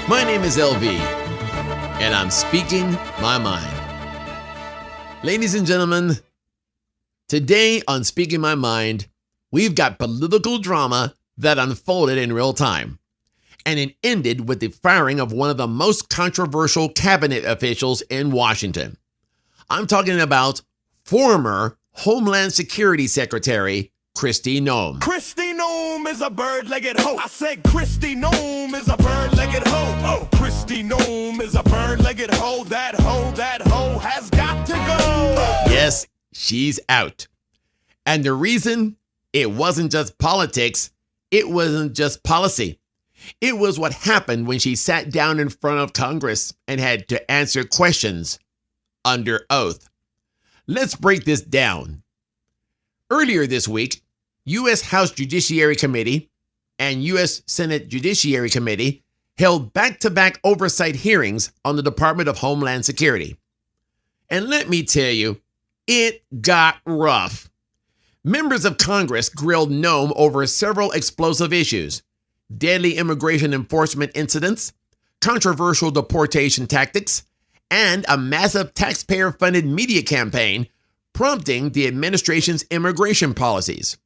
My name is LV, and I'm speaking my mind. Ladies and gentlemen, today on Speaking My Mind, we've got political drama that unfolded in real time, and it ended with the firing of one of the most controversial cabinet officials in Washington. I'm talking about former Homeland Security Secretary Kristi Noem. Kristi Noem is a bird-legged hoe. I said Kristi Noem is a bird-legged hoe. Oh, Kristi Noem is a bird-legged hoe. That hoe has got to go. Yes, she's out. And the reason, it wasn't just politics, it wasn't just policy. It was what happened when she sat down in front of Congress and had to answer questions under oath. Let's break this down. Earlier this week, U.S. House Judiciary Committee and U.S. Senate Judiciary Committee held back-to-back oversight hearings on the Department of Homeland Security. And let me tell you, it got rough. Members of Congress grilled Noem over several explosive issues: deadly immigration enforcement incidents, controversial deportation tactics, and a massive taxpayer-funded media campaign prompting the administration's immigration policies.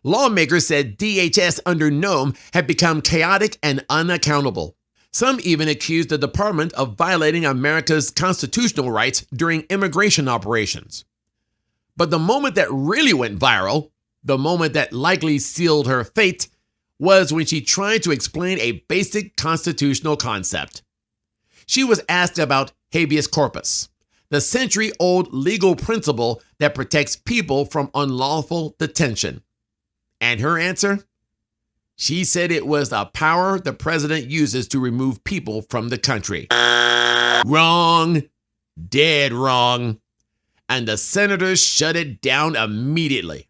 Lawmakers said DHS under Noem had become chaotic and unaccountable. Some even accused the department of violating America's constitutional rights during immigration operations. But the moment that really went viral, the moment that likely sealed her fate, was when she tried to explain a basic constitutional concept. She was asked about habeas corpus, the century-old legal principle that protects people from unlawful detention. And her answer? She said it was a power the president uses to remove people from the country. Wrong. Dead wrong. And the senators shut it down immediately.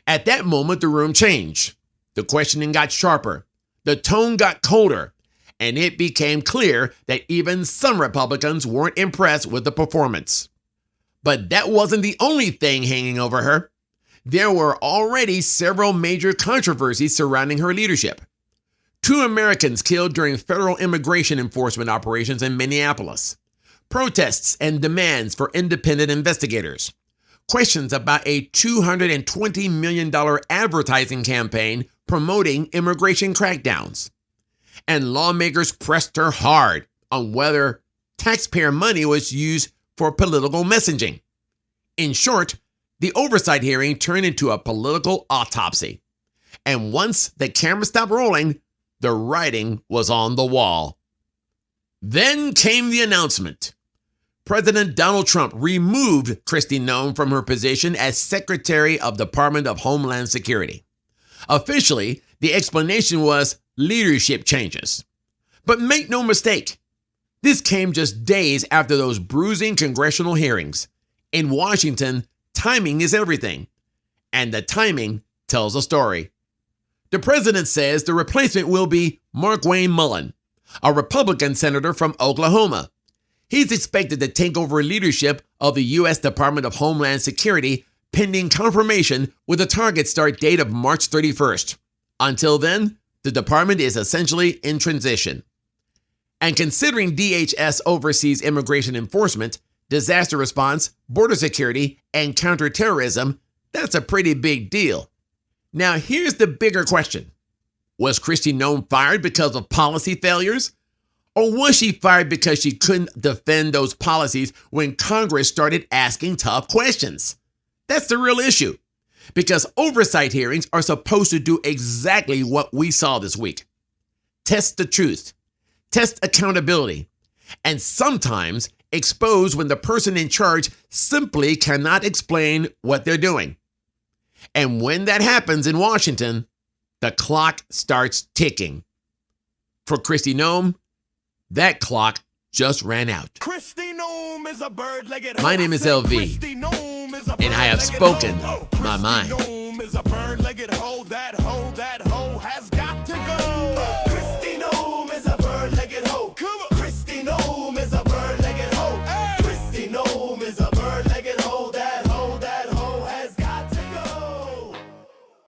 At that moment, the room changed. The questioning got sharper. The tone got colder. And it became clear that even some Republicans weren't impressed with the performance. But that wasn't the only thing hanging over her. There were already several major controversies surrounding her leadership. 2 Americans killed during federal immigration enforcement operations in Minneapolis. Protests and demands for independent investigators. Questions about a $220 million advertising campaign promoting immigration crackdowns. And lawmakers pressed her hard on whether taxpayer money was used for political messaging. In short, the oversight hearing turned into a political autopsy. And once the camera stopped rolling, the writing was on the wall. Then came the announcement. President Donald Trump removed Kristi Noem from her position as Secretary of the Department of Homeland Security. Officially, the explanation was leadership changes. But make no mistake, this came just days after those bruising congressional hearings. In Washington, timing is everything, and the timing tells a story. The president says the replacement will be Markwayne Mullin, a Republican senator from Oklahoma. He's expected to take over leadership of the U.S. Department of Homeland Security pending confirmation with a target start date of March 31st. Until then, the department is essentially in transition. And considering DHS oversees immigration enforcement, disaster response, border security, and counterterrorism, that's a pretty big deal. Now, here's the bigger question. Was Kristi Noem fired because of policy failures? Or was she fired because she couldn't defend those policies when Congress started asking tough questions? That's the real issue, because oversight hearings are supposed to do exactly what we saw this week. Test the truth, test accountability, and sometimes expose when the person in charge simply cannot explain what they're doing. And when that happens in Washington, the clock starts ticking. For Kristi Noem, that clock just ran out. Kristi Noem is a bird-legged hoe. My name is LV, and I have spoken my mind.